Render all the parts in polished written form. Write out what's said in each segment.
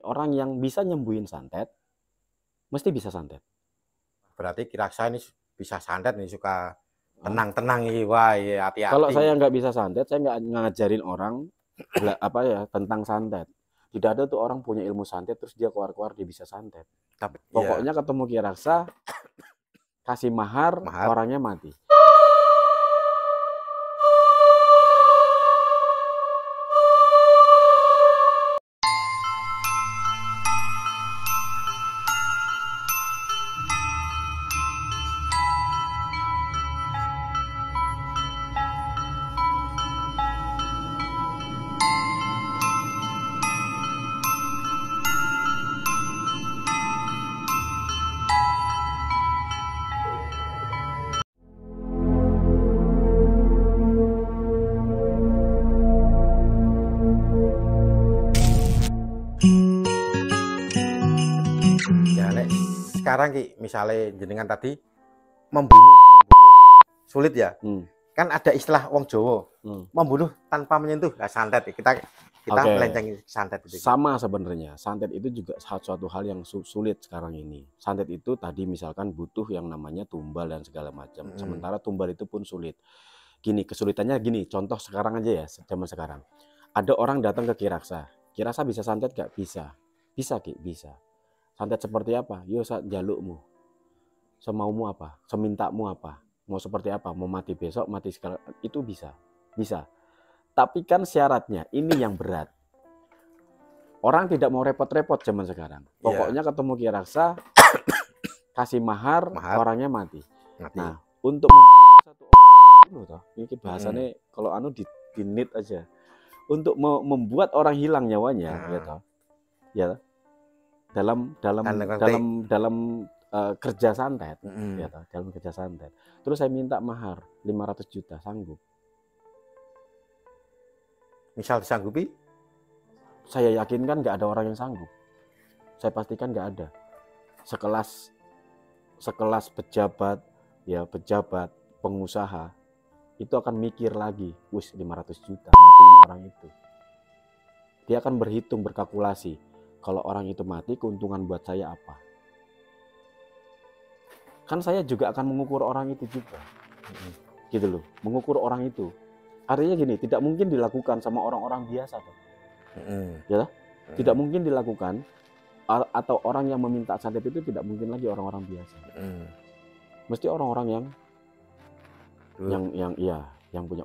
Orang yang bisa nyembuhin santet, mesti bisa santet. Berarti Kiraksa ini bisa santet nih, suka tenang-tenang nih, wah ya hati-hati. Kalau saya nggak bisa santet, saya nggak ngajarin orang tentang santet. Tidak ada tuh orang punya ilmu santet terus dia keluar-keluar dia bisa santet. Tapi Pokoknya ketemu Kiraksa, kasih mahar, orangnya mati. Sekarang Ki, misalnya jenengan tadi membunuh sulit ya. Kan ada istilah wong Jawa, membunuh tanpa menyentuh. Nah, santet kita melenceng santet itu. Sama sebenarnya, santet itu juga suatu hal yang sulit sekarang ini. Santet itu tadi misalkan butuh yang namanya tumbal dan segala macam. Sementara tumbal itu pun sulit. Gini, kesulitannya gini, contoh sekarang aja ya, zaman sekarang. Ada orang datang ke Kiraksa. Kiraksa bisa santet gak? Bisa. Bisa Ki, bisa. Santet seperti apa? Yo jalukmu. Semaumu apa? Semintamu apa? Mau seperti apa? Mau mati besok, mati segala itu bisa. Bisa. Tapi kan syaratnya ini yang berat. Orang tidak mau repot-repot zaman sekarang. Pokoknya ketemu Kiraksa, kasih mahar, orangnya mati. Nah, untuk membunuh satu orang, ini bahasanya kalau di nit aja. Untuk membuat orang hilang nyawanya, gitu. Ya. Dalam kerja santet, ya, dalam kerja santet. Terus saya minta mahar 500 juta, sanggup? Misal disanggupi? Saya yakin kan nggak ada orang yang sanggup. Saya pastikan nggak ada. Sekelas pejabat, ya pejabat, pengusaha, itu akan mikir lagi, 500 juta, matiin orang itu. Dia akan berhitung, berkalkulasi. Kalau orang itu mati, keuntungan buat saya apa? Kan saya juga akan mengukur orang itu juga. Gitu loh, mengukur orang itu. Artinya gini, tidak mungkin dilakukan sama orang-orang biasa. Ya, tidak mungkin dilakukan, atau orang yang meminta santet itu tidak mungkin lagi orang-orang biasa. Mesti orang-orang yang punya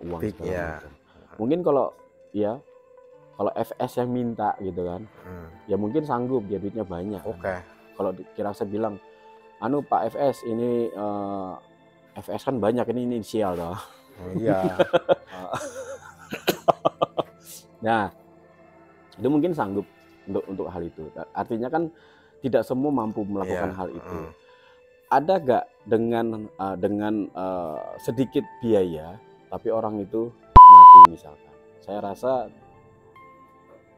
uang segala macam. Mungkin kalau FS yang minta gitu kan, ya mungkin sanggup, dia duitnya banyak. Kalau Kiraksa bilang, Pak FS ini FS kan banyak, ini inisial toh. Iya. Nah, itu mungkin sanggup untuk hal itu. Artinya kan tidak semua mampu melakukan hal itu. Ada gak dengan sedikit biaya, tapi orang itu mati misalkan? Saya rasa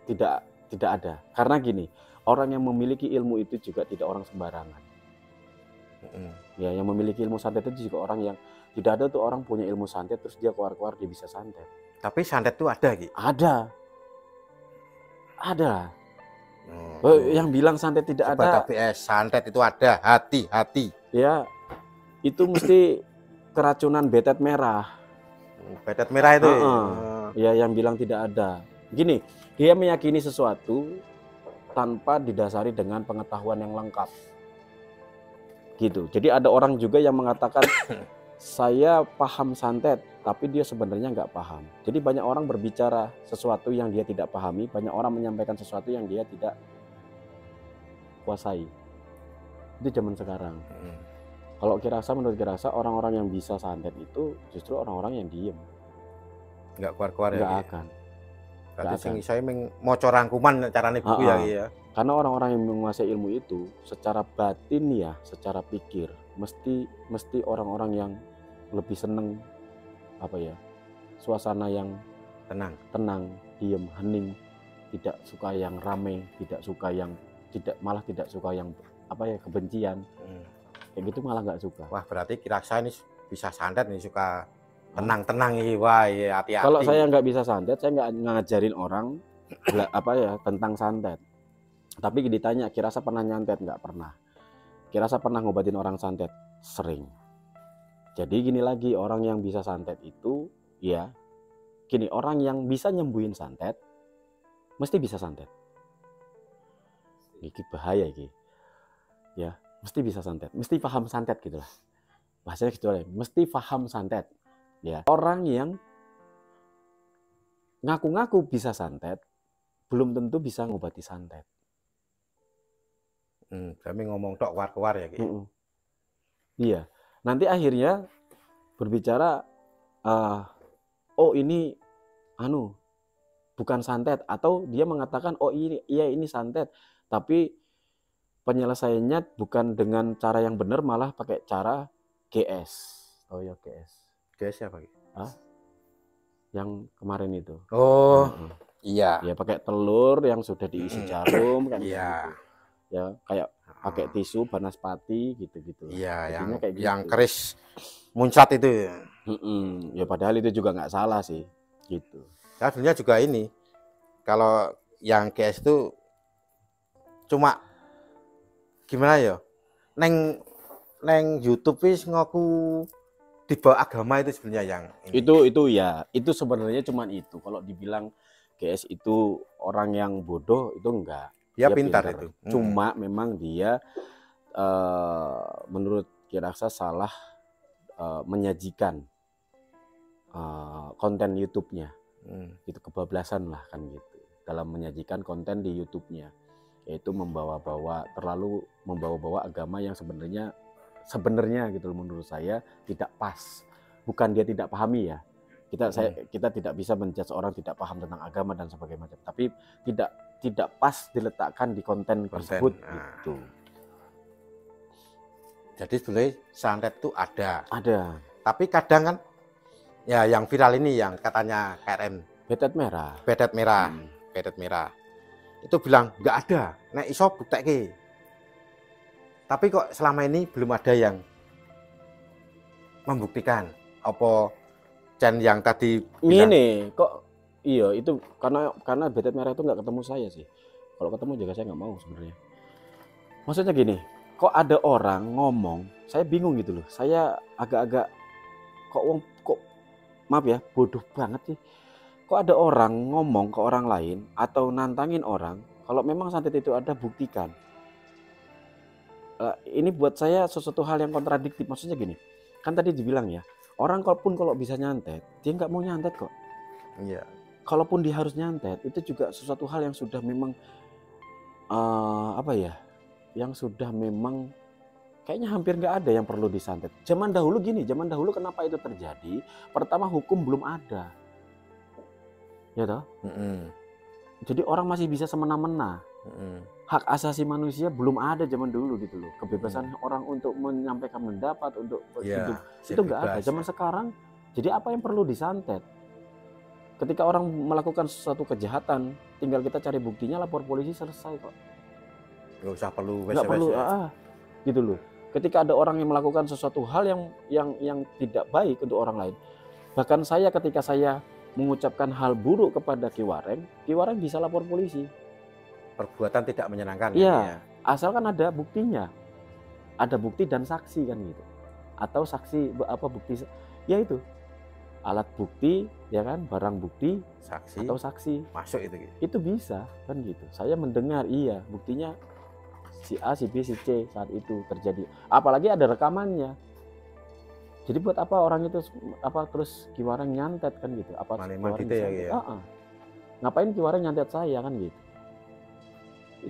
tidak ada. Karena gini, orang yang memiliki ilmu itu juga tidak orang sembarangan. Ya, yang memiliki ilmu santet itu juga orang yang tidak ada tuh orang punya ilmu santet terus dia keluar-keluar dia bisa santet. Tapi santet itu ada Ki? Ada. Yang bilang santet tidak ada. Tapi santet itu ada, hati-hati. Ya, itu mesti keracunan betet merah. Betet merah itu. Ya, yang bilang tidak ada. Gini, dia meyakini sesuatu tanpa didasari dengan pengetahuan yang lengkap. Gitu. Jadi ada orang juga yang mengatakan saya paham santet, tapi dia sebenarnya nggak paham. Jadi banyak orang berbicara sesuatu yang dia tidak pahami, banyak orang menyampaikan sesuatu yang dia tidak kuasai. Itu zaman sekarang. Kalau menurut Kiraksa, orang-orang yang bisa santet itu justru orang-orang yang diem. Nggak keluar-keluar ya? Nggak akan. Berarti saya mau rangkuman caranya buku ya. Karena orang-orang yang menguasai ilmu itu secara batin ya, secara pikir mesti orang-orang yang lebih seneng suasana yang tenang, diem, hening, tidak suka yang rame, tidak suka yang kebencian. Kayak gitu malah nggak suka. Wah, berarti Kiraksa ini bisa santet nih, suka tenang-tenang nih, wah ya hati-hati. Kalau saya nggak bisa santet, saya nggak ngajarin orang tentang santet. Tapi ditanya, Kirasa pernah nyantet? Nggak pernah. Kirasa pernah ngobatin orang santet? Sering. Jadi gini lagi, orang yang bisa santet itu, ya, gini, orang yang bisa nyembuhin santet, mesti bisa santet. Ini bahaya ini. Ya, mesti bisa santet, mesti paham santet gitu lah. Bahasanya gitu lah, mesti paham santet. Ya, orang yang ngaku-ngaku bisa santet, belum tentu bisa ngobati santet. Kami ngomong tok war-war ya, gitu. Iya, nanti akhirnya berbicara, oh ini bukan santet, atau dia mengatakan oh ini santet, tapi penyelesaiannya bukan dengan cara yang benar, malah pakai cara GS. Oh ya, GS apa? Yang kemarin itu. Oh, iya. Ya pakai telur yang sudah diisi jarum kan. Iya. Gitu. Ya kayak pakai tisu banaspati gitu-gitu. Iya, kayak yang gitu. keris muncat itu. Ya padahal itu juga nggak salah sih, gitu. Nah, sebenarnya juga ini, kalau yang GS itu cuma gimana ya? Neng YouTube wis ngaku di bawah agama itu sebenarnya yang ini. Itu ya, itu sebenarnya cuman itu. Kalau dibilang GS itu orang yang bodoh, itu enggak. Dia pintar itu. Cuma memang dia menurut Kirasa salah menyajikan konten YouTube-nya. Itu kebablasan lah kan gitu. Dalam menyajikan konten di YouTube-nya, yaitu terlalu membawa-bawa agama yang sebenarnya gitu menurut saya tidak pas. Bukan dia tidak pahami ya. Kita tidak bisa menjudge orang tidak paham tentang agama dan sebagainya macam. Tapi tidak pas diletakkan di konten tersebut gitu. Jadi sebenarnya santet itu ada. Tapi kadang kan ya yang viral ini yang katanya KRM bedet merah. Itu bilang nggak ada. Nek iso bukteke. Tapi kok selama ini belum ada yang membuktikan. Apa Chen yang tadi bilang ini kok iya itu karena bedet merah itu nggak ketemu saya sih. Kalau ketemu juga saya nggak mau sebenarnya. Maksudnya gini, kok ada orang ngomong, saya bingung gitu loh. Saya agak-agak kok maaf ya, bodoh banget sih. Kok ada orang ngomong ke orang lain atau nantangin orang, kalau memang santet itu ada, buktikan. Ini buat saya sesuatu hal yang kontradiktif. Maksudnya gini, kan tadi dibilang ya, orang kalau bisa nyantet, dia nggak mau nyantet kok. Iya. Kalaupun dia harus nyantet, itu juga sesuatu hal yang sudah memang yang sudah memang kayaknya hampir nggak ada yang perlu disantet. Zaman dahulu kenapa itu terjadi? Pertama, hukum belum ada, ya toh. Jadi orang masih bisa semena-mena. Hak asasi manusia belum ada zaman dulu gitu loh. Kebebasan orang untuk menyampaikan pendapat, untuk hidup, itu nggak ada. Zaman sekarang, jadi apa yang perlu disantet? Ketika orang melakukan suatu kejahatan, tinggal kita cari buktinya, lapor polisi, selesai kok. Nggak usah perlu gitu loh. Ketika ada orang yang melakukan sesuatu hal yang tidak baik untuk orang lain, bahkan saya ketika saya mengucapkan hal buruk kepada Ki Wareng bisa lapor polisi. Perbuatan tidak menyenangkan. Iya, asalkan ada buktinya, ada bukti dan saksi kan gitu. Atau saksi bukti? Ya itu alat bukti, ya kan, barang bukti, saksi atau saksi masuk itu bisa kan gitu. Saya mendengar, iya buktinya si A, si B, si C saat itu terjadi, apalagi ada rekamannya. Jadi buat apa orang itu terus Ki Wareng nyantet kan gitu? Ngapain Ki Wareng nyantet saya kan gitu?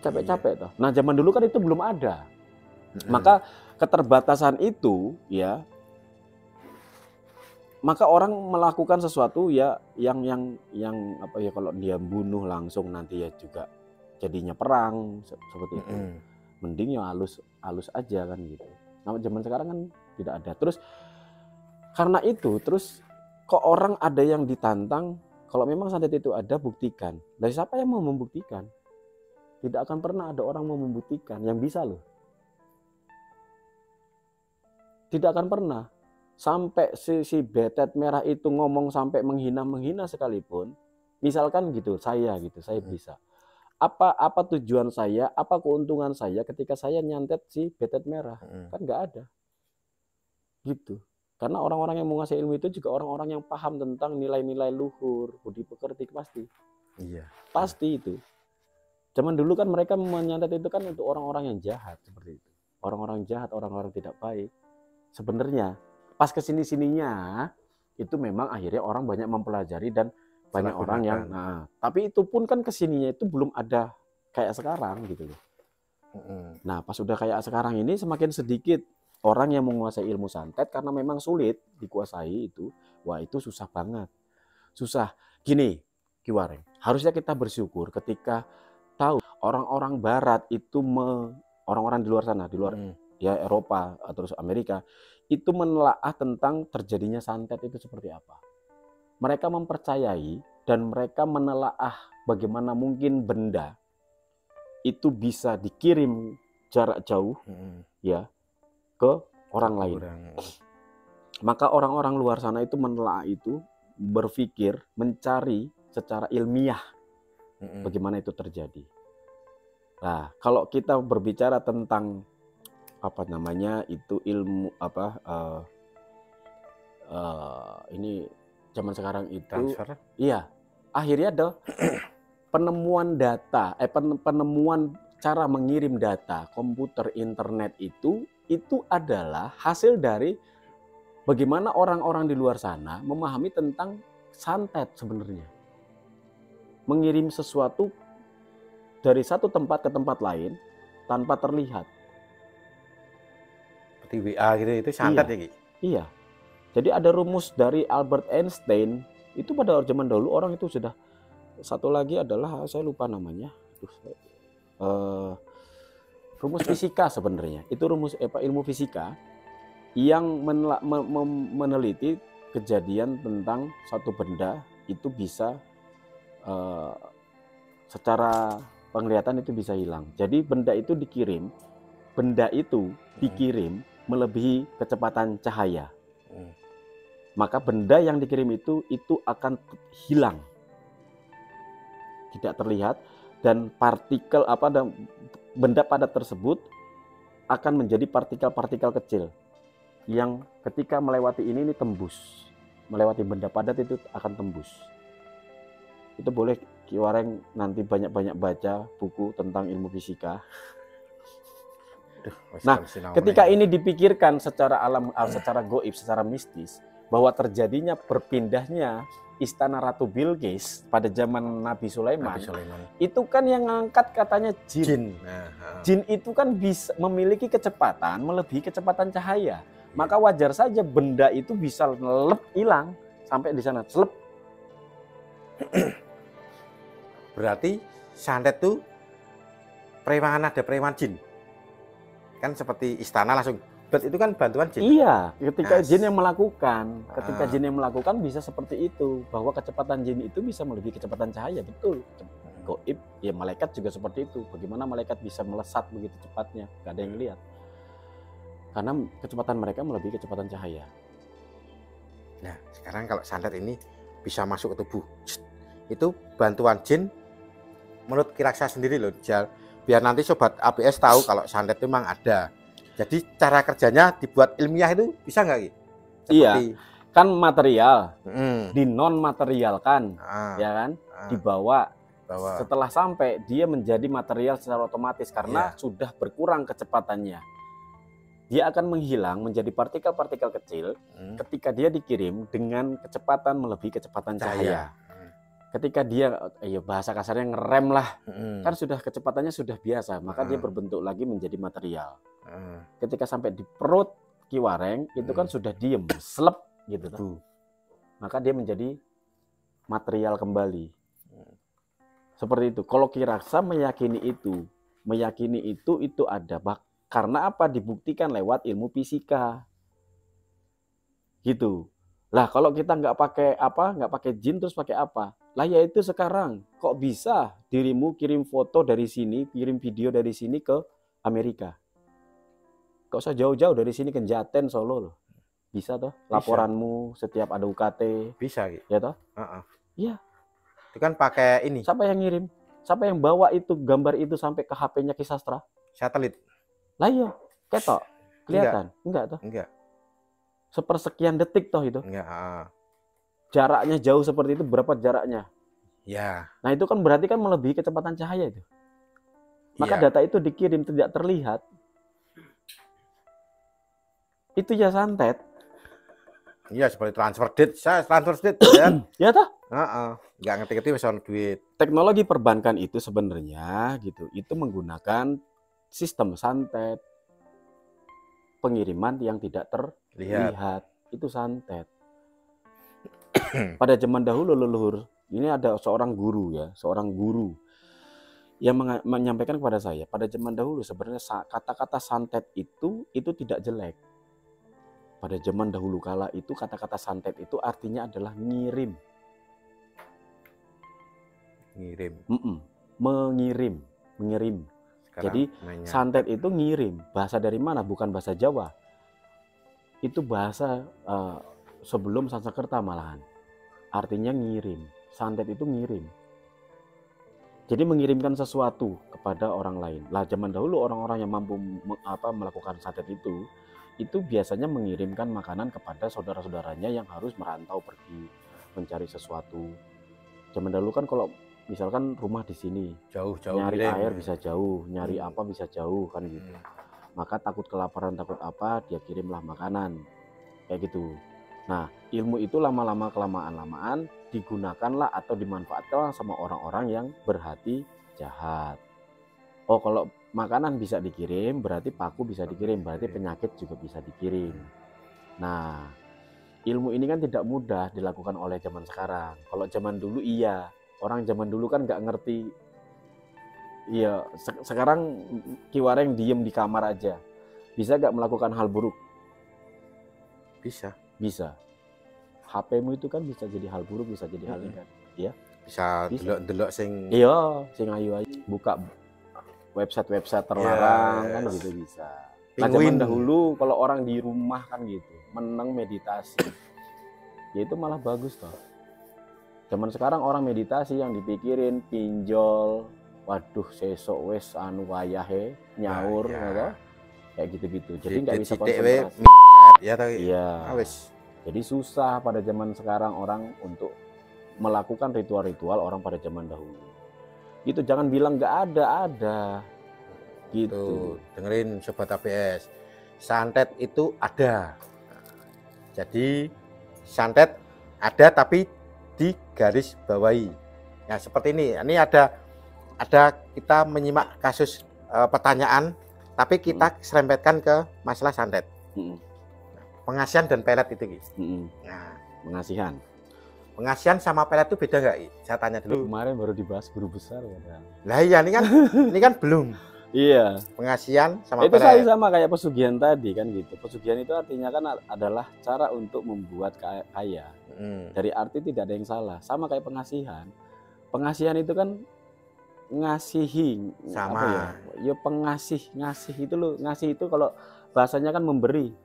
Capek-capek toh. Nah zaman dulu kan itu belum ada. Maka keterbatasan itu ya, maka orang melakukan sesuatu ya yang kalau dia bunuh langsung nanti ya juga jadinya perang seperti itu. Mending ya halus aja kan gitu. Nah zaman sekarang kan tidak ada. Terus karena itu kok orang ada yang ditantang, kalau memang santet itu ada, buktikan. Dari siapa yang mau membuktikan? Tidak akan pernah ada orang mau membuktikan yang bisa loh. Tidak akan pernah. Sampai si betet merah itu ngomong sampai menghina sekalipun, misalkan gitu, saya bisa. Apa tujuan saya, apa keuntungan saya ketika saya nyantet si betet merah? Kan nggak ada. Gitu. Karena orang-orang yang menguasai ilmu itu juga orang-orang yang paham tentang nilai-nilai luhur, budi pekerti pasti. Iya. Pasti itu. Zaman dulu kan mereka menyantet itu kan untuk orang-orang yang jahat seperti itu. Orang-orang jahat, orang-orang tidak baik. Sebenarnya pas kesini-sininya itu memang akhirnya orang banyak mempelajari dan banyak orang yang, tapi itu pun kan kesininya itu belum ada kayak sekarang gitu loh. Nah pas udah kayak sekarang ini semakin sedikit orang yang menguasai ilmu santet karena memang sulit dikuasai itu. Wah itu susah banget, susah. Gini Ki Wareng, harusnya kita bersyukur ketika tahu orang-orang Barat itu orang-orang di luar sana, di luar ya Eropa atau Amerika itu menelaah tentang terjadinya santet itu seperti apa. Mereka mempercayai dan mereka menelaah bagaimana mungkin benda itu bisa dikirim jarak jauh ya ke orang lain. Maka orang-orang luar sana itu menelaah itu, berpikir, mencari secara ilmiah bagaimana itu terjadi. Nah, kalau kita berbicara tentang apa namanya itu ilmu ini zaman sekarang itu transfer. Iya, akhirnya ada penemuan data, penemuan cara mengirim data komputer internet itu adalah hasil dari bagaimana orang-orang di luar sana memahami tentang santet sebenarnya. Mengirim sesuatu dari satu tempat ke tempat lain tanpa terlihat. Seperti WA gitu, itu santet ya Ki? Iya. Jadi ada rumus dari Albert Einstein, itu pada zaman dahulu orang itu sudah, satu lagi adalah saya lupa namanya, rumus fisika sebenarnya. Itu rumus ilmu fisika yang meneliti kejadian tentang satu benda itu bisa secara penglihatan itu bisa hilang. Jadi benda itu dikirim melebihi kecepatan cahaya. Maka benda yang dikirim itu akan hilang, tidak terlihat, dan partikel dan benda padat tersebut akan menjadi partikel-partikel kecil yang ketika melewati ini tembus, melewati benda padat itu akan tembus. Itu boleh Ki Wareng nanti banyak-banyak baca buku tentang ilmu fisika. Nah, ketika ini dipikirkan secara alam, secara goib, secara mistis, bahwa terjadinya berpindahnya istana Ratu Bilqis pada zaman Nabi Sulaiman, itu kan yang ngangkat katanya jin. Jin itu kan bisa memiliki kecepatan melebihi kecepatan cahaya. Maka wajar saja benda itu bisa hilang sampai di sana, selep. Berarti santet itu ada preman jin. Kan seperti istana langsung, itu kan bantuan jin. Iya, ketika jin yang melakukan, bisa seperti itu, bahwa kecepatan jin itu bisa melebihi kecepatan cahaya, betul. Goib, ya malaikat juga seperti itu. Bagaimana malaikat bisa melesat begitu cepatnya, gak ada yang lihat. Karena kecepatan mereka melebihi kecepatan cahaya. Nah, sekarang kalau santet ini bisa masuk ke tubuh, itu bantuan jin menurut Kiraksa sendiri loh, biar nanti sobat ABS tahu kalau santet itu memang ada. Jadi cara kerjanya dibuat ilmiah itu bisa nggak Ki? Iya, kan material, dinon materialkan, ya kan, dibawa. Setelah sampai dia menjadi material secara otomatis karena sudah berkurang kecepatannya. Dia akan menghilang menjadi partikel-partikel kecil ketika dia dikirim dengan kecepatan melebihi kecepatan cahaya. Ketika dia, bahasa kasarnya ngerem lah, kan sudah kecepatannya sudah biasa, maka dia berbentuk lagi menjadi material. Ketika sampai di perut Ki Wareng, itu kan sudah diem, selep gitu. Maka dia menjadi material kembali. Seperti itu. Kalau Kiraksa meyakini itu ada. Karena apa? Dibuktikan lewat ilmu fisika. Gitu. Lah kalau kita nggak pakai jin terus pakai apa? Lah yaitu sekarang kok bisa dirimu kirim foto dari sini, kirim video dari sini ke Amerika. Kok usah jauh-jauh dari sini ke Jaten, Solo loh. Bisa toh? Laporanmu setiap ada UKT. Bisa gitu. Ya toh? Iya. Itu kan pakai ini. Siapa yang ngirim? Siapa yang bawa itu gambar itu sampai ke HP-nya Ki Sastra? Satelit. Lah iya, ketok. Kelihatan? Enggak toh? Enggak. Sepersekian detik toh itu. Enggak. Jaraknya jauh seperti itu, berapa jaraknya? Ya. Nah itu kan berarti kan melebihi kecepatan cahaya itu. Maka data itu dikirim tidak terlihat. Itu ya santet. Iya, seperti transfer date. Saya transfer date ya. Ya toh? Nggak ngerti-ngerti soal duit. Teknologi perbankan itu sebenarnya gitu, itu menggunakan sistem santet. Pengiriman yang tidak terlihat. Itu santet. Pada zaman dahulu leluhur, ini ada seorang guru ya, seorang guru yang menyampaikan kepada saya, pada zaman dahulu sebenarnya kata-kata santet itu tidak jelek. Pada zaman dahulu kala itu kata-kata santet itu artinya adalah ngirim. Mengirim. Sekarang jadi santet itu ngirim. Bahasa dari mana? Bukan bahasa Jawa. Itu bahasa sebelum Sanskerta malahan. Artinya ngirim. Santet itu ngirim. Jadi mengirimkan sesuatu kepada orang lain. Lah zaman dahulu orang-orang yang mampu melakukan santet itu biasanya mengirimkan makanan kepada saudara-saudaranya yang harus merantau pergi mencari sesuatu. Zaman dahulu kan kalau misalkan rumah di sini, jauh-jauh nyari air bisa jauh, nyari apa bisa jauh kan gitu. Maka takut kelaparan, takut apa, dia kirimlah makanan. Kayak gitu. Nah, ilmu itu lama-lama kelamaan digunakanlah atau dimanfaatkan sama orang-orang yang berhati jahat. Oh, kalau makanan bisa dikirim, berarti paku bisa dikirim, berarti penyakit juga bisa dikirim. Nah, ilmu ini kan tidak mudah dilakukan oleh zaman sekarang. Kalau zaman dulu iya, orang zaman dulu kan nggak ngerti. Iya, sekarang Ki Wareng diem di kamar aja. Bisa nggak melakukan hal buruk? Bisa. HP-mu itu kan bisa jadi hal buruk, bisa jadi hal negatif, ya. Bisa delok-delok sing ayu buka website terlarang kan gitu bisa. Nah, zaman dahulu kalau orang di rumah kan gitu, meneng meditasi. Ya itu malah bagus toh. Zaman sekarang orang meditasi yang dipikirin pinjol, waduh sesok wes anu wayahe nyaur kayak gitu-gitu. Jadi nggak bisa konsentrasi. Iya. Jadi susah pada zaman sekarang orang untuk melakukan ritual-ritual orang pada zaman dahulu. Gitu, jangan bilang nggak ada. Gitu. Dengerin Sobat APS. Santet itu ada. Jadi santet ada tapi di garis bawahi. Nah, seperti ini. Ini ada kita menyimak kasus pertanyaan tapi kita serempetkan ke masalah santet. Pengasihan dan pelet itu, Ki. Nah, pengasihan sama pelet itu beda nggak, Ki? Saya tanya dulu. Kemarin baru dibahas guru besar ya. Lah iya, ini kan belum. Iya. Pengasihan sama itu pelet. Itu sama kayak pesugihan tadi kan gitu. Pesugihan itu artinya kan adalah cara untuk membuat kaya. Dari arti tidak ada yang salah. Sama kayak pengasihan. Pengasihan itu kan ngasihi. Sama. Apa ya? Ya ngasih itu loh. Ngasih itu kalau bahasanya kan memberi.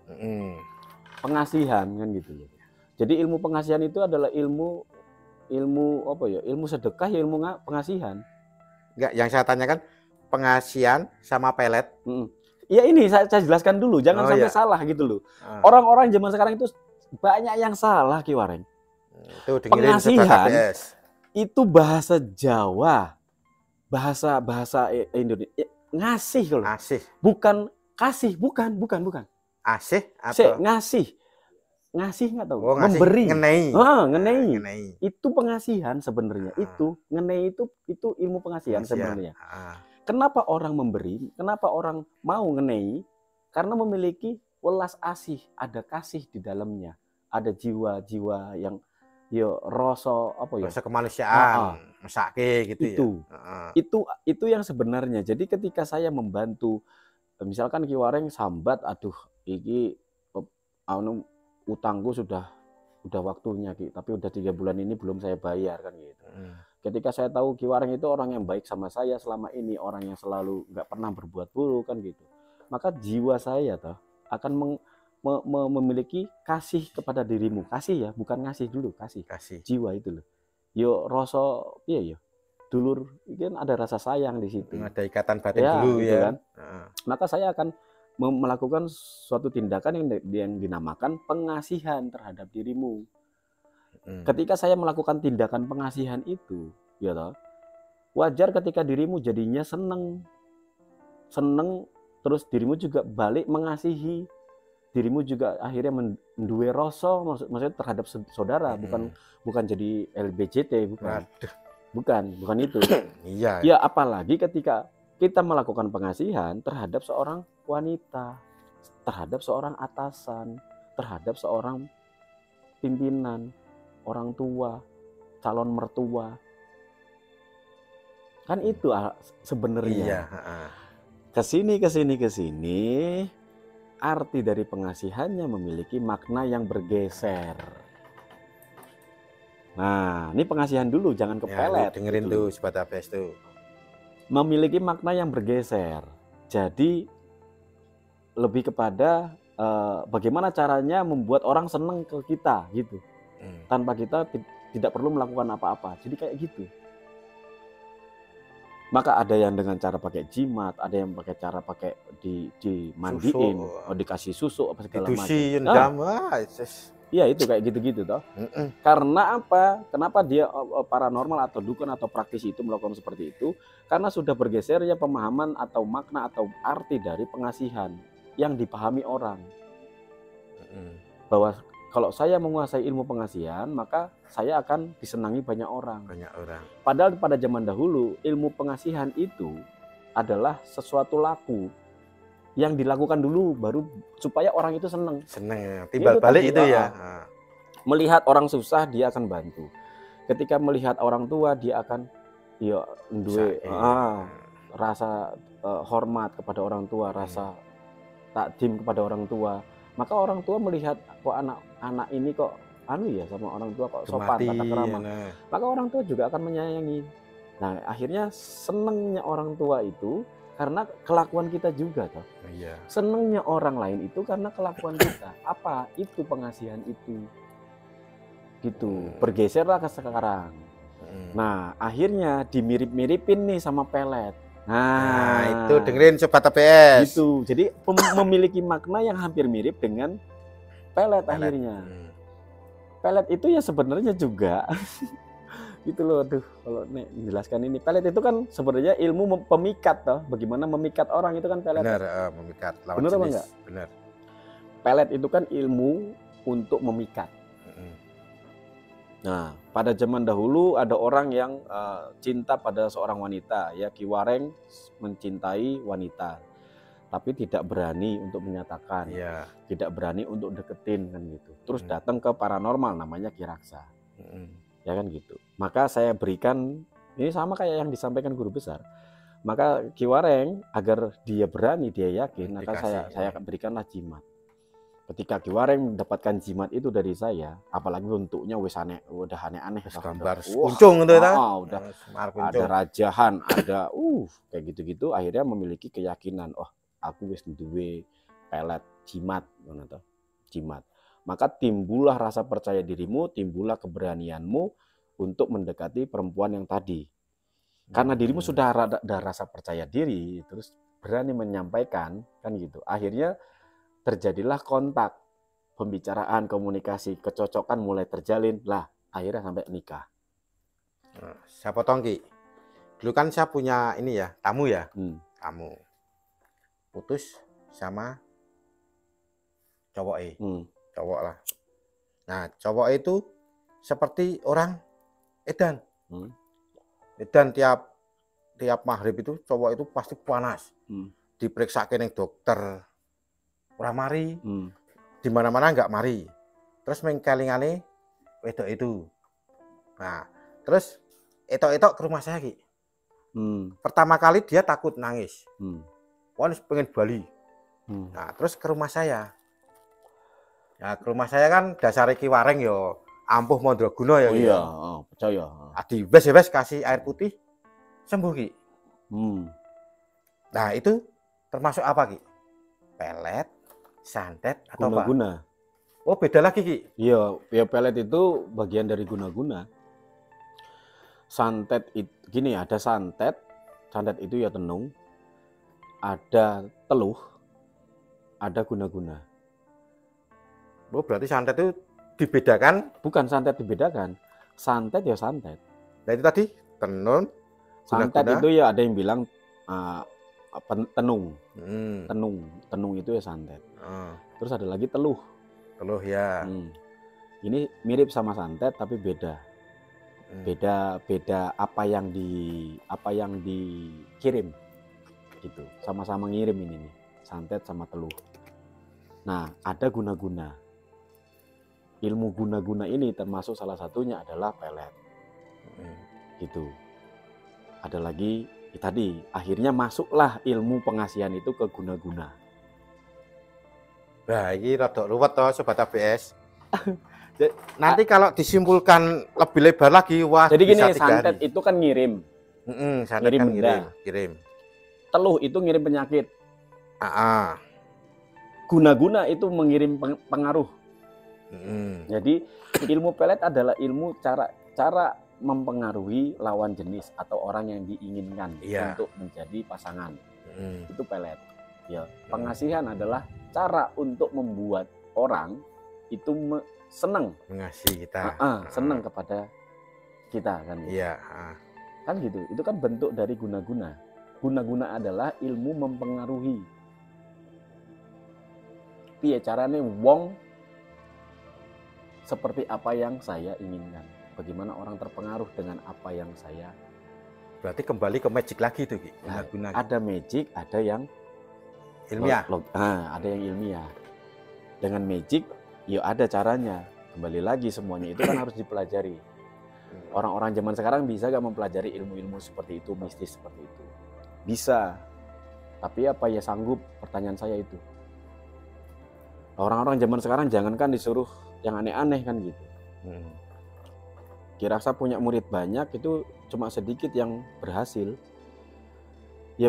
Pengasihan kan gitu loh. Jadi ilmu pengasihan itu adalah ilmu apa ya? Ilmu sedekah ya ilmu pengasihan. Enggak, yang saya tanyakan pengasihan sama pelet. Ya ini saya jelaskan dulu, jangan sampai salah gitu loh. Orang-orang zaman sekarang itu banyak yang salah, Ki Wareng. Pengasihan itu bahasa Jawa, bahasa Indonesia. Ngasih loh. Bukan kasih, bukan. Asih atau ngasih nggak tahu, memberi, ngenei. Itu pengasihan sebenarnya. Itu ngenei itu ilmu pengasihan sebenarnya. Kenapa orang memberi? Kenapa orang mau ngenei? Karena memiliki welas asih, ada kasih di dalamnya, ada jiwa-jiwa yang rasa kemanusiaan, mesake gitu. Itu yang sebenarnya. Jadi ketika saya membantu, misalkan Ki Wareng sambat, aduh iki utangku sudah waktunya Ki, tapi udah 3 bulan ini belum saya bayar kan gitu. Ketika saya tahu Ki Wareng itu orang yang baik sama saya selama ini, orang yang selalu nggak pernah berbuat buruk kan gitu, maka jiwa saya akan memiliki kasih kepada dirimu. Kasih ya, bukan ngasih dulu, kasih. Jiwa itu loh. Yo rasa piye yo? dulur, kan ada rasa sayang di situ. Ada ikatan batin dulu gitu ya. Kan? Maka saya akan melakukan suatu tindakan yang dinamakan pengasihan terhadap dirimu. Ketika saya melakukan tindakan pengasihan itu, ya toh, wajar ketika dirimu jadinya seneng, terus dirimu juga balik mengasihi, dirimu juga akhirnya menduwe rasa, maksudnya terhadap saudara, bukan jadi LBJT, bukan itu. Iya. Ya apalagi ketika kita melakukan pengasihan terhadap seorang wanita, terhadap seorang atasan, terhadap seorang pimpinan, orang tua, calon mertua. Kan itu sebenarnya. Iya. Kesini, arti dari pengasihannya memiliki makna yang bergeser. Nah, ini pengasihan dulu, jangan ke pelet. Dengerin tuh Sobat ABS tuh. Memiliki makna yang bergeser. Jadi lebih kepada bagaimana caranya membuat orang seneng ke kita gitu. Tanpa kita tidak perlu melakukan apa-apa. Jadi kayak gitu. Maka ada yang dengan cara pakai jimat, ada yang pakai cara pakai dimandiin, dikasih susu apa segala macam. Iya itu kayak gitu-gitu toh. Karena apa? Kenapa dia paranormal atau dukun atau praktisi itu melakukan seperti itu? Karena sudah bergesernya pemahaman atau makna atau arti dari pengasihan yang dipahami orang. Bahwa kalau saya menguasai ilmu pengasihan, maka saya akan disenangi banyak orang. Padahal pada zaman dahulu, ilmu pengasihan itu adalah sesuatu laku yang dilakukan dulu baru supaya orang itu senang. Timbal balik itu ya. Melihat orang susah dia akan bantu. Ketika melihat orang tua dia akan rasa hormat kepada orang tua, rasa takdim kepada orang tua. Maka orang tua melihat kok anak ini kok sama orang tua kok sopan, tata krama. Maka orang tua juga akan menyayangi. Nah, akhirnya senengnya orang tua itu karena kelakuan kita juga toh. Senengnya orang lain itu karena kelakuan kita. Apa? Itu pengasihan itu. Gitu. Bergeserlah ke sekarang. Nah, akhirnya dimirip-miripin nih sama pelet. Nah, itu dengerin Sobat ABS. Gitu. Jadi memiliki makna yang hampir mirip dengan pelet. Akhirnya. Pelet itu ya sebenarnya juga gitu loh. Aduh, kalau menjelaskan ini, pelet itu kan sebenarnya ilmu pemikat toh. Bagaimana memikat orang itu kan pelet. Benar, memikat lawan jenis. Benar apa enggak? Benar. Pelet itu kan ilmu untuk memikat. Nah, pada zaman dahulu ada orang yang cinta pada seorang wanita, ya Ki Wareng mencintai wanita, tapi tidak berani untuk menyatakan, tidak berani untuk deketin kan gitu. Terus datang ke paranormal namanya Ki Raksa, ya kan gitu. Maka saya berikan ini sama kayak yang disampaikan guru besar. Maka Ki Wareng agar dia berani, dia yakin, maka saya berikanlah jimat. Ketika Ki Wareng mendapatkan jimat itu dari saya, apalagi bentuknya udah aneh-aneh, gambar kuncung itu udah ada rajahan, ada kayak gitu-gitu, akhirnya memiliki keyakinan, aku wis duwe pelet jimat, maka timbullah rasa percaya dirimu, timbullah keberanianmu untuk mendekati perempuan yang tadi. Karena dirimu sudah ada rasa percaya diri, terus berani menyampaikan kan gitu. Akhirnya terjadilah kontak, pembicaraan, komunikasi, kecocokan mulai terjalin lah, akhirnya sampai nikah. Saya potong Ki. Dulu kan saya punya ini ya, tamu ya, tamu putus sama cowok cowok lah. Nah, cowok itu seperti orang edan. Edan tiap maghrib itu cowok itu pasti panas. Diperiksa ke dokter ora mari, di mana-mana nggak mari. Terus mengkelingane wedok itu. Nah, terus etok-etok ke rumah saya Ki. Pertama kali dia takut nangis. Wah, pengen Bali. Nah, terus ke rumah saya. Nah, ke rumah saya kan dasar Ki Wareng yo ampuh mandraguna ya. Iya, percaya. Adi wes kasih air putih sembuh Ki. Nah, itu termasuk apa Ki? Pelet, santet atau guna-guna. Apa? Oh, beda lagi Ki. Iya, ya pelet itu bagian dari guna-guna. Santet itu gini, ada santet itu ya tenung, ada teluh, ada guna-guna. Oh, berarti santet itu dibedakan? Bukan santet dibedakan, santet ya santet. Nah itu tadi tenun, santet guna-guna. Itu ya ada yang bilang tenung. Tenung itu ya santet. Terus ada lagi teluh. Teluh ya. Ini mirip sama santet tapi beda. Beda apa yang dikirim gitu. Sama-sama ngirim ini nih, santet sama teluh. Nah, ada guna-guna. Ilmu guna-guna ini termasuk salah satunya adalah pelet. Gitu. Ada lagi tadi akhirnya masuklah ilmu pengasihan itu ke guna-guna. Nah, ini rada ruwet toh Sobat ABS. Nanti kalau disimpulkan lebih lebar lagi, wah. Jadi gini, santet itu kan ngirim. Santet ngirim kan ngirim. Teluh itu ngirim penyakit. Guna-guna itu mengirim pengaruh. Jadi ilmu pelet adalah ilmu cara mempengaruhi lawan jenis atau orang yang diinginkan untuk menjadi pasangan. Itu pelet. Ya, pengasihan adalah cara untuk membuat orang itu senang mengasihi kita, senang kepada kita kan. Iya. Kan gitu. Itu kan bentuk dari guna-guna. Guna-guna adalah ilmu mempengaruhi. Piye carane wong seperti apa yang saya inginkan. Bagaimana orang terpengaruh dengan apa yang saya. Berarti kembali ke magic lagi tuh, guna-guna. Ada magic, ada yang ilmiah. Ada yang ilmiah. Dengan magic, ya ada caranya. Kembali lagi semuanya itu kan harus dipelajari. Orang-orang zaman sekarang bisa gak mempelajari ilmu-ilmu seperti itu, mistis seperti itu? Bisa. Tapi apa ya sanggup? Pertanyaan saya itu. Orang-orang zaman sekarang jangankan disuruh yang aneh-aneh kan gitu. Kirasa punya murid banyak itu cuma sedikit yang berhasil. Ya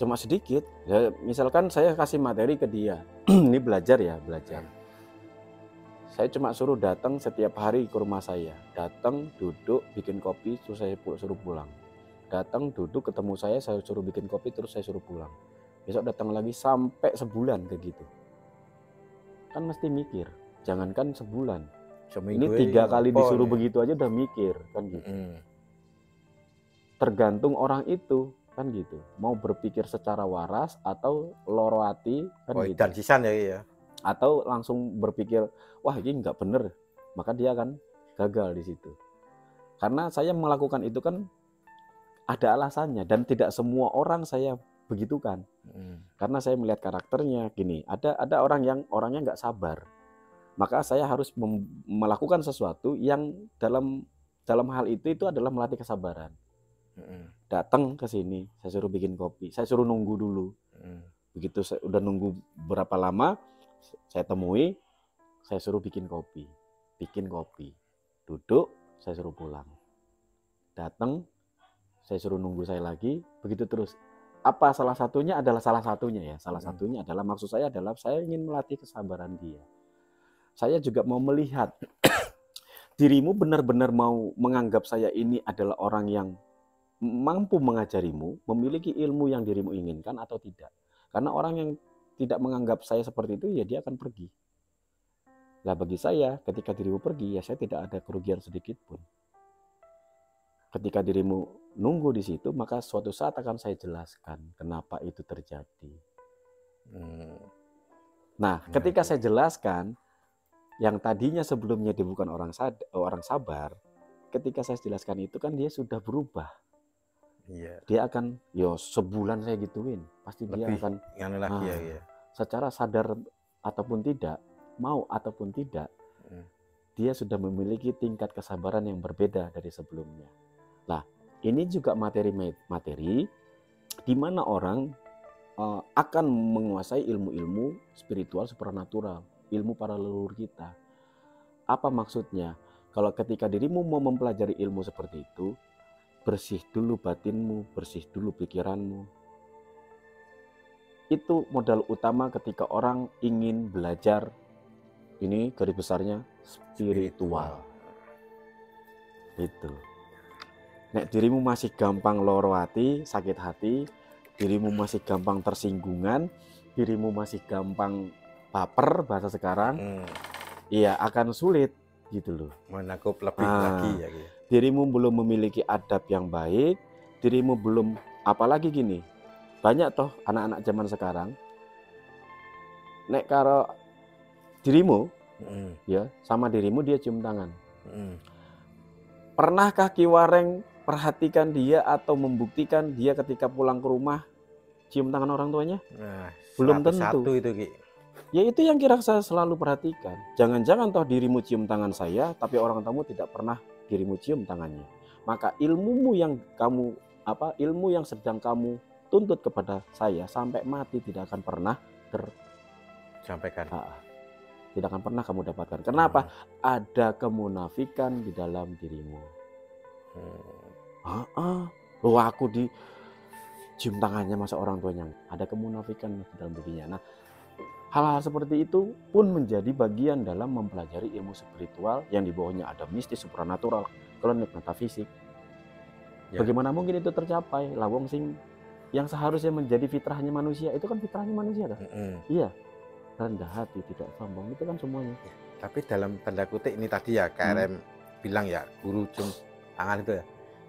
cuma sedikit. Ya, misalkan saya kasih materi ke dia, ini belajar. Saya cuma suruh datang setiap hari ke rumah saya, datang, duduk, bikin kopi, terus saya suruh pulang. Datang, duduk, ketemu saya suruh bikin kopi, terus saya suruh pulang. Besok datang lagi sampai sebulan kayak gitu. Kan mesti mikir, jangankan sebulan. Seminggu ini 3 kali disuruh begitu aja udah mikir kan gitu. Tergantung orang itu. Kan gitu, mau berpikir secara waras atau loro hati kan gitu. Dan sisan ya. Atau langsung berpikir, wah ini nggak bener, maka dia akan gagal di situ. Karena saya melakukan itu kan ada alasannya dan tidak semua orang saya begitukan. Karena saya melihat karakternya gini, ada orang orangnya nggak sabar, maka saya harus melakukan sesuatu yang dalam hal itu adalah melatih kesabaran. Datang ke sini, saya suruh bikin kopi, saya suruh nunggu dulu. Begitu saya udah nunggu berapa lama, saya temui, saya suruh bikin kopi, duduk, saya suruh pulang. Datang, saya suruh nunggu saya lagi, begitu terus. Apa salah satunya adalah satunya adalah maksud saya adalah saya ingin melatih kesabaran dia. Saya juga mau melihat dirimu benar-benar mau menganggap saya ini adalah orang yang mampu mengajarimu, memiliki ilmu yang dirimu inginkan atau tidak. Karena orang yang tidak menganggap saya seperti itu, ya dia akan pergi. Nah bagi saya, ketika dirimu pergi, ya saya tidak ada kerugian sedikit pun. Ketika dirimu nunggu di situ, maka suatu saat akan saya jelaskan kenapa itu terjadi. Nah, ketika saya jelaskan, yang tadinya sebelumnya dia bukan orang sabar, ketika saya jelaskan itu kan dia sudah berubah. Dia akan, sebulan saya gituin, pasti dia akan secara sadar ataupun tidak, mau ataupun tidak, dia sudah memiliki tingkat kesabaran yang berbeda dari sebelumnya. Nah, ini juga materi di mana orang akan menguasai ilmu-ilmu spiritual supranatural, ilmu para leluhur kita. Apa maksudnya? Kalau ketika dirimu mau mempelajari ilmu seperti itu, bersih dulu batinmu, bersih dulu pikiranmu. Itu modal utama ketika orang ingin belajar, ini garis besarnya spiritual. Itu. Nek dirimu masih gampang loro hati, sakit hati, dirimu masih gampang tersinggungan, dirimu masih gampang baper bahasa sekarang, iya akan sulit gitu loh. Menangkap lebih lagi ya. Dirimu belum memiliki adab yang baik, dirimu belum, apalagi gini, banyak toh anak-anak zaman sekarang, nek karo dirimu, ya sama dirimu dia cium tangan. Pernahkah Ki Wareng perhatikan dia atau membuktikan dia ketika pulang ke rumah cium tangan orang tuanya? Nah, belum tentu. Itu, Ki. Ya itu yang kira saya selalu perhatikan. Jangan-jangan toh dirimu cium tangan saya, tapi orang tamu tidak pernah dirimu cium tangannya. Maka ilmu yang sedang kamu tuntut kepada saya sampai mati tidak akan pernah tersampaikan. Tidak akan pernah kamu dapatkan. Kenapa? Ada kemunafikan di dalam dirimu. Aku di cium tangannya masa orang tuanya, ada kemunafikan di dalam dirinya. Nah, hal-hal seperti itu pun menjadi bagian dalam mempelajari ilmu spiritual yang di bawahnya ada mistis, supranatural, klinik, metafisik. Ya. Bagaimana mungkin itu tercapai? Lawang sing yang seharusnya menjadi fitrahnya manusia, itu kan fitrahnya manusia kan? Iya. Rendah hati, tidak sombong, itu kan semuanya. Tapi dalam tanda kutip ini tadi ya KRM bilang ya guru cium tangan itu ya.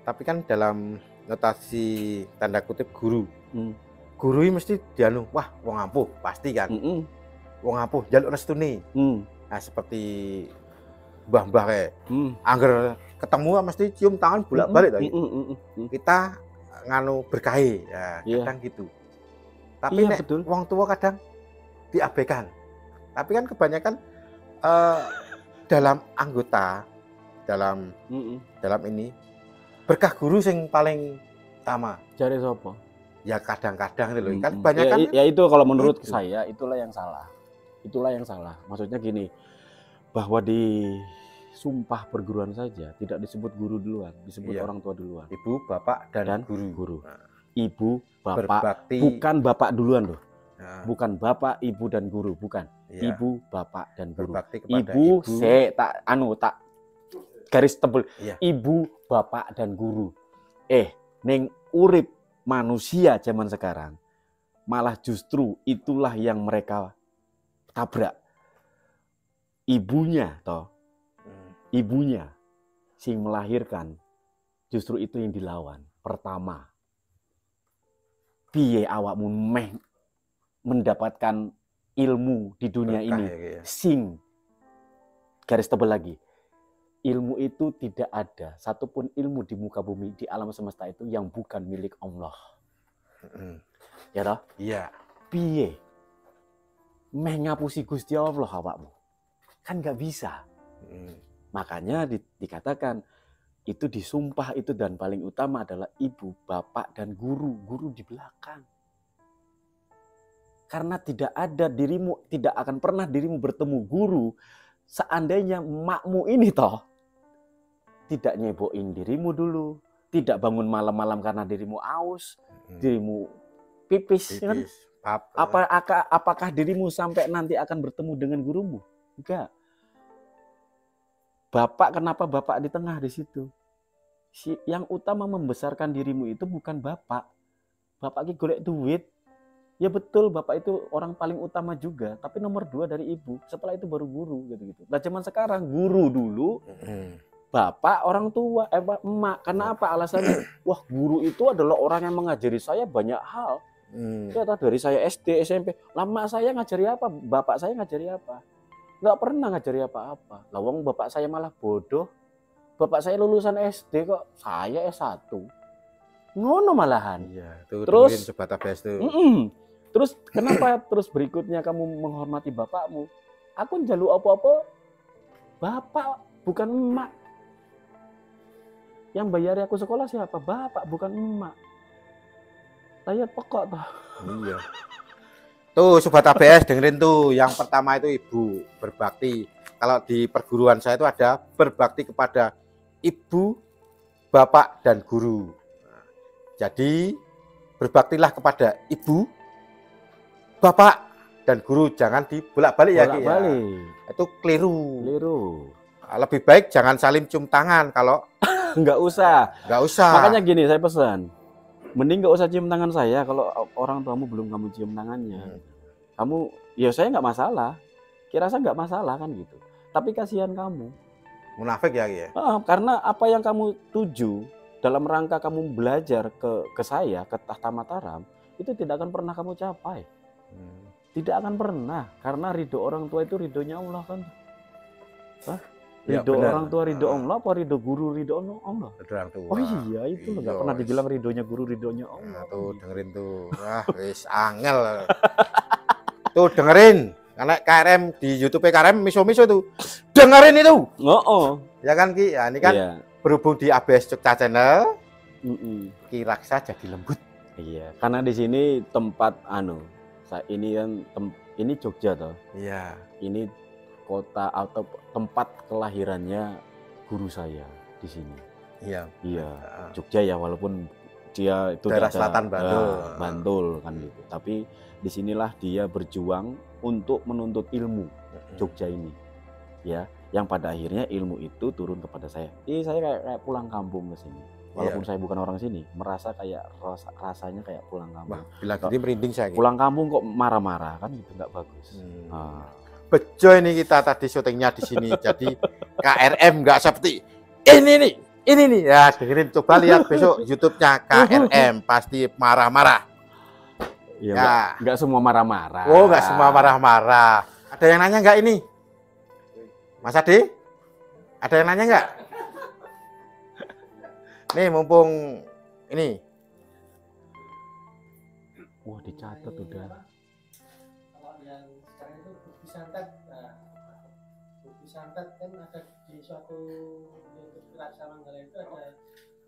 Tapi kan dalam notasi tanda kutip guru, guru ini mesti dianu, wah wong ampuh pasti kan, wong ampuh jaluk restune. Nah seperti mbah-mbah kayak, angger ketemu mesti cium tangan bolak-balik lagi. Kita nganu berkahi, ya kadang gitu. Tapi nek wong tua kadang diabaikan. Tapi kan kebanyakan dalam anggota dalam ini berkah guru sing paling utama. Jare sapa? Ya kadang-kadang itu loh. Kan kebanyakan ya itu kalau menurut saya itulah yang salah. Itulah yang salah. Maksudnya gini, bahwa di sumpah perguruan saja tidak disebut guru duluan, disebut orang tua duluan. Ibu, bapak dan guru. Ibu, bapak, berbakti. Bukan bapak duluan loh. Bukan bapak, ibu dan guru, bukan. Ibu, bapak dan guru. Ibu, tak garis tebel. Ibu, bapak dan guru. Neng urip manusia zaman sekarang malah justru itulah yang mereka tabrak. Ibunya ibunya sing melahirkan, justru itu yang dilawan. Pertama, piye awakmu mendapatkan ilmu di dunia ini, sing garis tebal lagi, ilmu itu tidak ada satupun ilmu di muka bumi, di alam semesta itu yang bukan milik Allah. Ya toh? Iya. Piye meh ngapusi Gusti Allah awakmu, kan nggak bisa. Makanya dikatakan itu disumpah itu, dan paling utama adalah ibu, bapak dan guru di belakang. Karena tidak ada dirimu, tidak akan pernah dirimu bertemu guru seandainya makmu ini toh tidak nyeboin dirimu dulu, tidak bangun malam-malam karena dirimu aus, dirimu pipis. Kan? Apakah dirimu sampai nanti akan bertemu dengan gurumu? Enggak. Bapak, kenapa bapak di tengah di situ? Yang utama membesarkan dirimu itu bukan bapak. Bapak ki golek duit. Ya betul, bapak itu orang paling utama juga, tapi nomor 2 dari ibu, setelah itu baru guru gitu-gitu. Nah zaman sekarang guru dulu, bapak, orang tua, emak. Kenapa alasannya? Wah, guru itu adalah orang yang mengajari saya banyak hal. Ya, dari saya SD, SMP, lama saya ngajari apa? Bapak saya ngajari apa? Nggak pernah ngajari apa-apa. Lah wong bapak saya malah bodoh. Bapak saya lulusan SD kok, saya S1. Ngono malahan. Iya, tuh terus Terus kenapa terus berikutnya kamu menghormati bapakmu? Aku njaluk apa-apa bapak, bukan emak. Yang bayari aku sekolah siapa? Bapak, bukan emak. Saya pekok toh. Iya. Tuh sobat ABS dengerin tuh, yang pertama itu ibu berbakti. Kalau di perguruan saya itu ada berbakti kepada ibu, bapak dan guru. Jadi berbaktilah kepada ibu, bapak dan guru, jangan dibolak-balik ya. Bolak-balik. Itu keliru. Keliru. Lebih baik jangan saling cium tangan kalau nggak usah. Nggak usah. Makanya gini, saya pesan, mending nggak usah cium tangan saya kalau orang tuamu belum kamu cium tangannya. Kamu, ya saya nggak masalah. Kira saya nggak masalah kan gitu. Tapi kasihan kamu. Munafik ya, ya. Karena apa yang kamu tuju dalam rangka kamu belajar ke saya, ke Tahta Mataram, itu tidak akan pernah kamu capai. Tidak akan pernah. Karena ridho orang tua itu ridhonya Allah kan. Ridho ya, orang tua ridho Allah, apa ridho guru ridho Allah? Orang tua. Oh iya, itu nggak pernah dibilang ridhonya guru ridhonya Allah. Nah, tuh dengerin tuh. Wah, wis angel. Tuh dengerin. Karena KRM di YouTube KRM miso-miso tuh. Dengerin itu. Ya kan Ki? Ya, ini kan berhubung di ABS Jogja Channel. Ki Raksa jadi lembut. Iya, karena di sini tempat ini kan ini Jogja toh. Iya. Ini kota atau tempat kelahirannya guru saya di sini. Iya. Iya, Jogja ya, walaupun dia itu daerah selatan Bantul. Bantul kan gitu. Tapi disinilah dia berjuang untuk menuntut ilmu Jogja ini. Ya, yang pada akhirnya ilmu itu turun kepada saya. Saya kayak pulang kampung ke sini. Walaupun saya bukan orang sini, merasa kayak rasanya kayak pulang kampung. Bila gini merinding saya. Pulang kampung kok marah-marah kan gitu, nggak bagus. Bejo ini kita tadi syutingnya di sini. Jadi KRM nggak seperti ini nih. Ya dengerin, coba lihat besok YouTube-nya KRM pasti marah-marah. Ya, nggak semua marah-marah. Oh, nggak semua marah-marah. Ada yang nanya nggak ini? Mas Adi? Ada yang nanya nggak? Nih mumpung ini. Wah, dicatat udah. Kalau yang sekarang itu bukti santet kan ada di suatu YouTube Raksa Manggala itu ada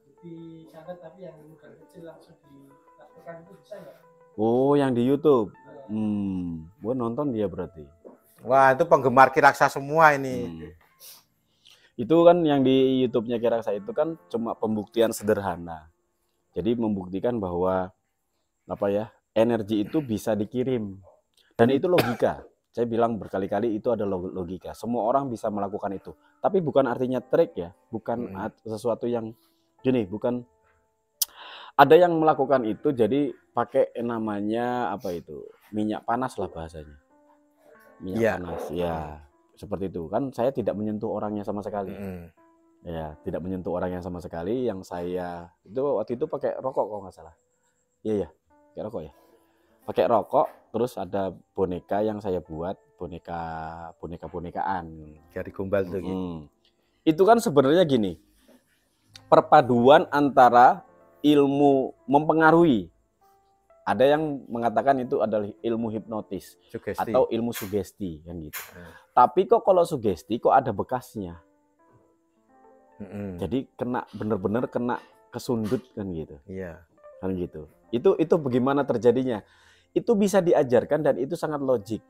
bukti santet, tapi yang model kecil langsung dilakukan itu bisa nggak? Oh, yang di YouTube. Gua nonton dia berarti. Wah, itu penggemar Ki Raksa semua ini. Itu kan yang di YouTube-nya Ki Raksa itu kan cuma pembuktian sederhana. Jadi membuktikan bahwa energi itu bisa dikirim. Dan itu logika. Saya bilang berkali-kali itu ada logika. Semua orang bisa melakukan itu. Tapi bukan artinya trik ya, bukan sesuatu yang gini, bukan ada yang melakukan itu jadi pakai namanya minyak panas lah bahasanya. Minyak panas. Ya. Seperti itu kan, saya tidak menyentuh orangnya sama sekali. Ya, tidak menyentuh orangnya sama sekali. Yang saya itu waktu itu pakai rokok kalau nggak salah. Iya, pakai rokok ya. Pakai rokok, terus ada boneka yang saya buat, boneka-bonekaan. Dari gombal tuh. Itu kan sebenarnya gini, perpaduan antara ilmu mempengaruhi. Ada yang mengatakan itu adalah ilmu hipnotis, sugesti, atau ilmu sugesti kan gitu. Tapi kok kalau sugesti kok ada bekasnya. Jadi benar-benar kena kesundut kan gitu. Iya. Kan gitu. Itu bagaimana terjadinya? Itu bisa diajarkan dan itu sangat logik.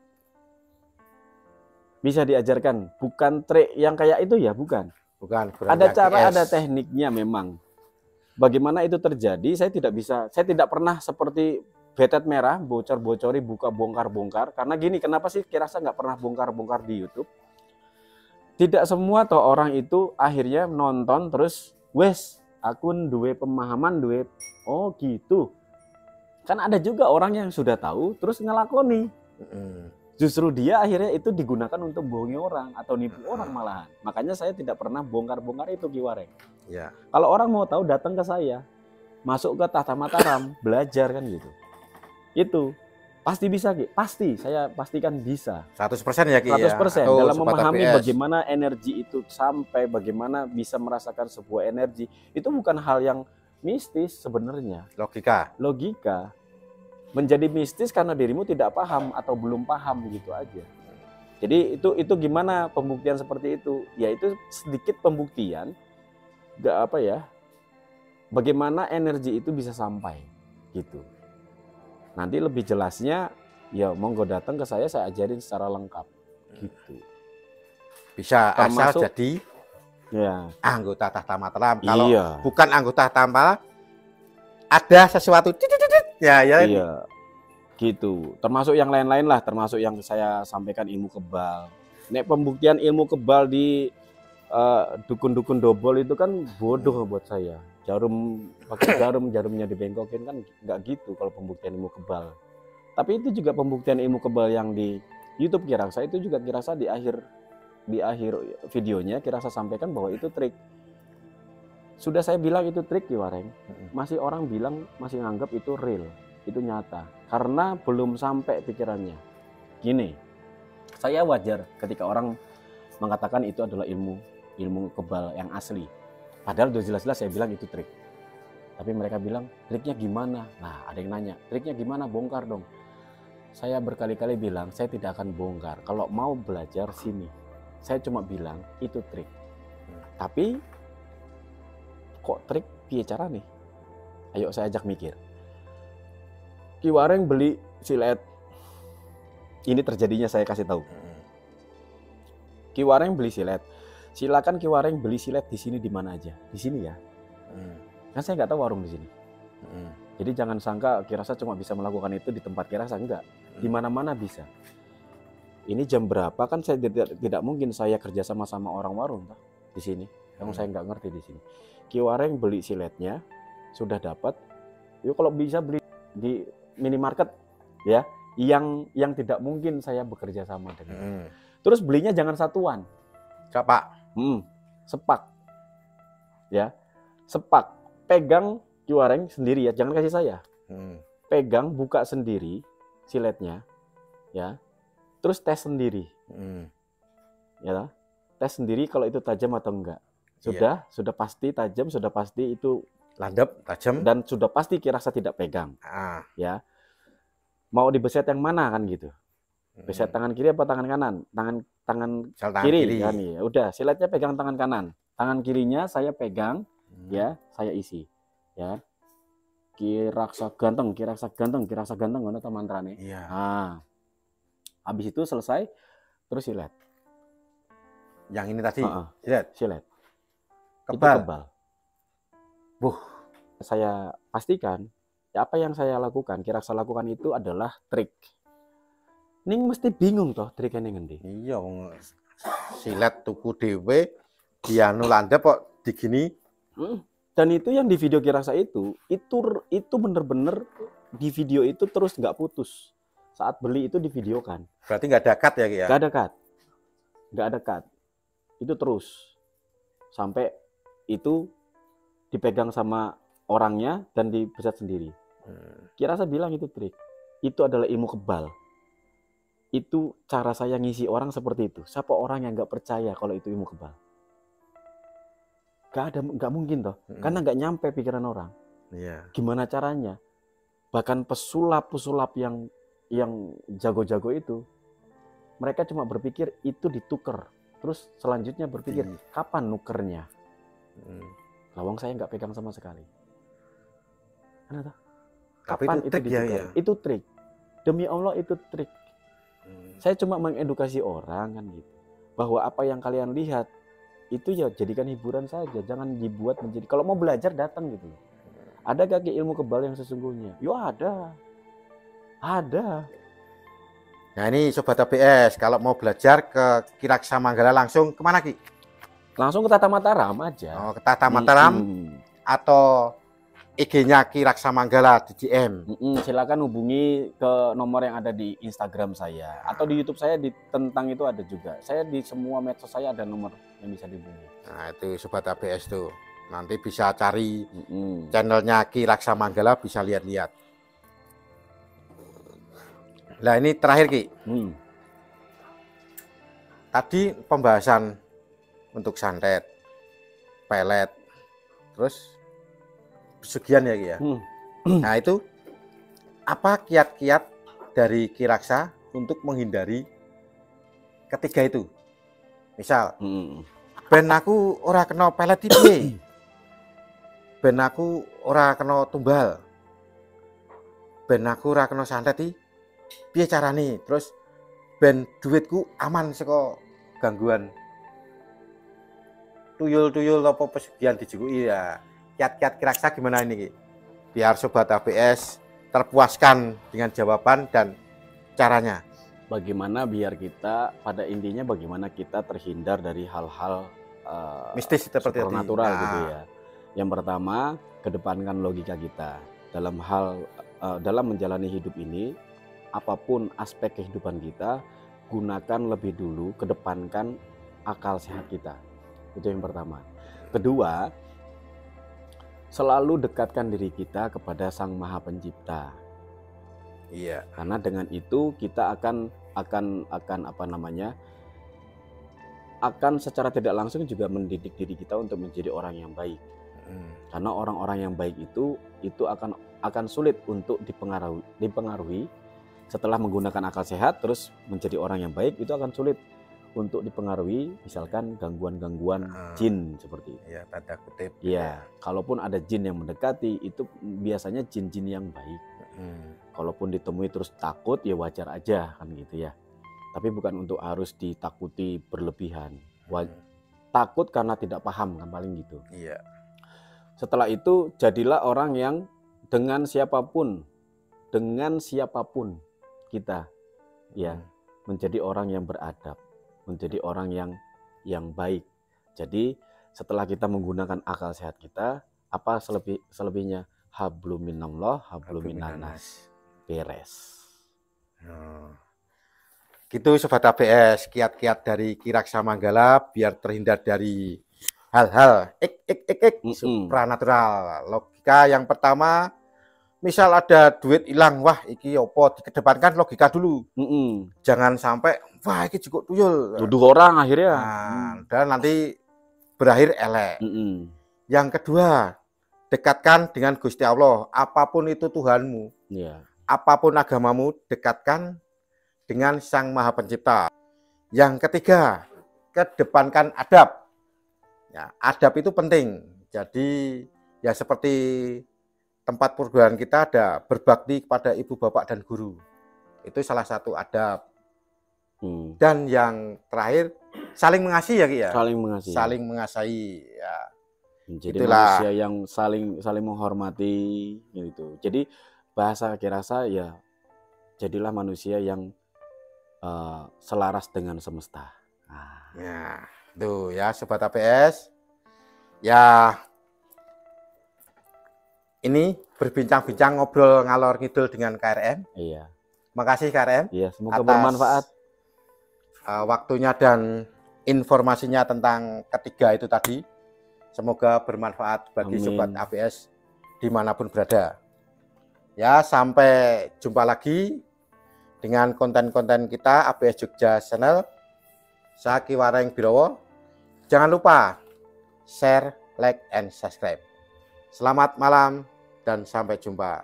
Bisa diajarkan, bukan trik yang kayak itu ya, bukan. Ada cara, ada tekniknya memang. Bagaimana itu terjadi, saya tidak pernah seperti betet merah, bocor-bocori, buka bongkar-bongkar. Karena gini, kenapa sih Ki Raksa nggak pernah bongkar-bongkar di YouTube? Tidak semua toh orang itu akhirnya nonton terus, wes, aku duwe pemahaman, oh gitu. Kan ada juga orang yang sudah tahu terus ngelakoni. Justru dia akhirnya itu digunakan untuk bohongi orang atau nipu orang malahan. Makanya saya tidak pernah bongkar-bongkar itu Ki Wareng. Ya. Kalau orang mau tahu datang ke saya, masuk ke Tahta Mataram, belajar kan gitu. Itu pasti bisa Ki, pasti saya pastikan bisa. 100% ya Ki. 100% dalam memahami bagaimana energi itu sampai bagaimana bisa merasakan sebuah energi. Itu bukan hal yang mistis sebenarnya. Logika. Menjadi mistis karena dirimu tidak paham atau belum paham gitu aja. Jadi itu gimana pembuktian seperti itu? Ya itu sedikit pembuktian, bagaimana energi itu bisa sampai gitu. Nanti lebih jelasnya ya monggo datang ke saya ajarin secara lengkap gitu. Bisa asal jadi anggota Tahta Mataram. Kalau bukan anggota Tahta Mataram, ada sesuatu ya iya gitu, termasuk yang lain-lain lah, termasuk yang saya sampaikan ilmu kebal. Nek pembuktian ilmu kebal di dukun-dukun dobol itu kan bodoh buat saya. Pakai jarumnya dibengkokin kan nggak gitu kalau pembuktian ilmu kebal. Tapi itu juga pembuktian ilmu kebal yang di YouTube Kiraksa itu juga Kiraksa di akhir videonya Kiraksa sampaikan bahwa itu trik. Sudah saya bilang itu trik Ki Wareng, masih orang bilang, masih nganggap itu real, itu nyata. Karena belum sampai pikirannya. Gini, saya wajar ketika orang mengatakan itu adalah ilmu kebal yang asli. Padahal udah jelas-jelas saya bilang itu trik. Tapi mereka bilang, triknya gimana? Nah, ada yang nanya, triknya gimana? Bongkar dong. Saya berkali-kali bilang, saya tidak akan bongkar. Kalau mau belajar, sini. Saya cuma bilang, itu trik. Tapi, kok trik? Piye cara nih? Ayo saya ajak mikir. Ki Wareng beli silet. Ini terjadinya saya kasih tahu. Ki Wareng beli silet. Silakan Ki Wareng beli silet di sini di mana aja. Di sini ya. Kan saya nggak tahu warung di sini. Jadi jangan sangka Kiraksa cuma bisa melakukan itu di tempat Kiraksa, enggak. Di mana-mana bisa. Ini jam berapa kan saya tidak mungkin saya kerja sama orang warung di sini. Yang saya nggak ngerti di sini. Ki Wareng beli siletnya sudah dapat. Yuk kalau bisa beli di minimarket ya. Yang tidak mungkin saya bekerja sama dengan. Terus belinya jangan satuan. Siapa? Sepak. Ya. Sepak. Pegang Ki Wareng sendiri ya, jangan kasih saya. Pegang, buka sendiri siletnya, ya. Terus tes sendiri, ya. Tes sendiri kalau itu tajam atau enggak. Sudah pasti tajam, sudah pasti itu landep, tajam, dan sudah pasti Kiraksa tidak pegang, ya. Mau dibeset yang mana kan gitu? Beset tangan kiri apa tangan kanan? Tangan kiri kan ya. Udah, siletnya pegang tangan kanan, tangan kirinya saya pegang. Ya, saya isi. Ya. Kiraksa ganteng, ngono ta mantrane. Iya. Nah. Habis itu selesai terus silet. Yang ini tadi silet. Kebal. Itu kebal. Saya pastikan ya apa yang saya lakukan, Kiraksa lakukan itu adalah trik. Ning mesti bingung toh triknya ning ngendi? Iya, silet tuku dhewe dianu landep kok digini. Dan itu yang di video Kiraksa itu bener-bener di video itu terus nggak putus. Saat beli itu divideokan. Berarti nggak ada cut ya Ki ya? Nggak ada cut. Itu terus sampai itu dipegang sama orangnya dan dibeset sendiri. Kiraksa bilang itu trik. Itu adalah ilmu kebal. Itu cara saya ngisi orang seperti itu. Siapa orang yang nggak percaya kalau itu ilmu kebal? Nggak mungkin toh, karena nggak nyampe pikiran orang. Gimana caranya? Bahkan pesulap yang jago-jago itu, mereka cuma berpikir itu ditukar, terus selanjutnya berpikir kapan nukernya. Lawang saya nggak pegang sama sekali. Kenapa? Kapan itu ditukar? Ya? Itu trik. Demi Allah itu trik. Saya cuma mengedukasi orang kan gitu, bahwa apa yang kalian lihat itu ya jadikan hiburan saja, jangan dibuat menjadi. Kalau mau belajar datang gitu. Ada gak ilmu kebal yang sesungguhnya? Yo ada. Nah ini Sobat ABS, kalau mau belajar ke Kiraksa Manggala langsung kemana Ki? Langsung ke Tata Mataram aja. Oh, ke Tata Mataram atau IG-nya Kiraksa Manggala di DM. Silakan hubungi ke nomor yang ada di Instagram saya atau di YouTube saya tentang itu ada juga. Saya di semua medsos saya ada nomor yang bisa dihubungi. Nah itu Sobat ABS tuh, nanti bisa cari channelnya Kiraksa Manggala, bisa lihat-lihat. Nah ini terakhir Ki. Tadi pembahasan untuk santet, pelet, terus pesugihan ya Ki ya. Nah itu apa kiat-kiat dari Kiraksa untuk menghindari ketiga itu? Misal, ben aku ora kena pelet piye? Ben aku ora kena tumbal. Ben aku ora kena santet piye carane? Terus ben duitku aman saka gangguan tuyul-tuyul apa pesugihan dijukuki ya. Kiat-kiat Kiraksa gimana ini Ki? Biar Sobat ABS terpuaskan dengan jawaban dan caranya. Bagaimana biar kita pada intinya bagaimana kita terhindar dari hal-hal mistis seperti supernatural gitu ya. Yang pertama, kedepankan logika kita dalam hal dalam menjalani hidup ini. Apapun aspek kehidupan kita, gunakan lebih dulu, kedepankan akal sehat kita. Itu yang pertama. Kedua, selalu dekatkan diri kita kepada Sang Maha Pencipta. Iya. Karena dengan itu kita akan apa namanya? Akan secara tidak langsung juga mendidik diri kita untuk menjadi orang yang baik. Karena orang-orang yang baik itu akan sulit untuk dipengaruhi. Setelah menggunakan akal sehat terus menjadi orang yang baik, itu akan sulit untuk dipengaruhi misalkan gangguan-gangguan jin seperti itu. Ya, tanda kutip. Ya, kalaupun ada jin yang mendekati, itu biasanya jin-jin yang baik. Kalaupun ditemui terus takut, ya wajar aja kan gitu ya. Tapi bukan untuk harus ditakuti berlebihan. Takut karena tidak paham kan paling gitu. Iya. Setelah itu jadilah orang yang dengan siapapun kita ya menjadi orang yang beradab, menjadi orang yang baik. Jadi setelah kita menggunakan akal sehat kita, apa selebihnya? Hablum minallah, hablum minannas. Beres. Gitu Sobat ABS, kiat-kiat dari Ki Raksa Manggala biar terhindar dari hal-hal supranatural. Logika yang pertama, misal ada duit hilang, wah iki opo, dikedepankan logika dulu. Jangan sampai wah iki cukup tuyul. Tuduh orang akhirnya. Dan nanti berakhir elek. Yang kedua, dekatkan dengan Gusti Allah. Apapun itu Tuhanmu, apapun agamamu, dekatkan dengan Sang Maha Pencipta. Yang ketiga, kedepankan adab. Ya, adab itu penting. Jadi ya seperti tempat perguruan kita ada berbakti kepada ibu bapak dan guru. Itu salah satu adab. Dan yang terakhir, saling mengasihi ya Ki ya. Saling mengasihi ya. Menjadi manusia yang saling menghormati gitu. Jadi bahasa Ki Raksa ya, jadilah manusia yang selaras dengan semesta. Ya, tuh ya Sobat ABS. Ya, ini berbincang-bincang ngobrol ngalor ngidul dengan KRM. Iya. Makasih KRM. Iya, semoga bermanfaat. Waktunya dan informasinya tentang ketiga itu tadi. Semoga bermanfaat bagi Sobat ABS dimanapun berada. Ya, sampai jumpa lagi dengan konten-konten kita ABS Jogja Channel. Saya Ki Wareng Birowo. Jangan lupa share, like, and subscribe. Selamat malam dan sampai jumpa.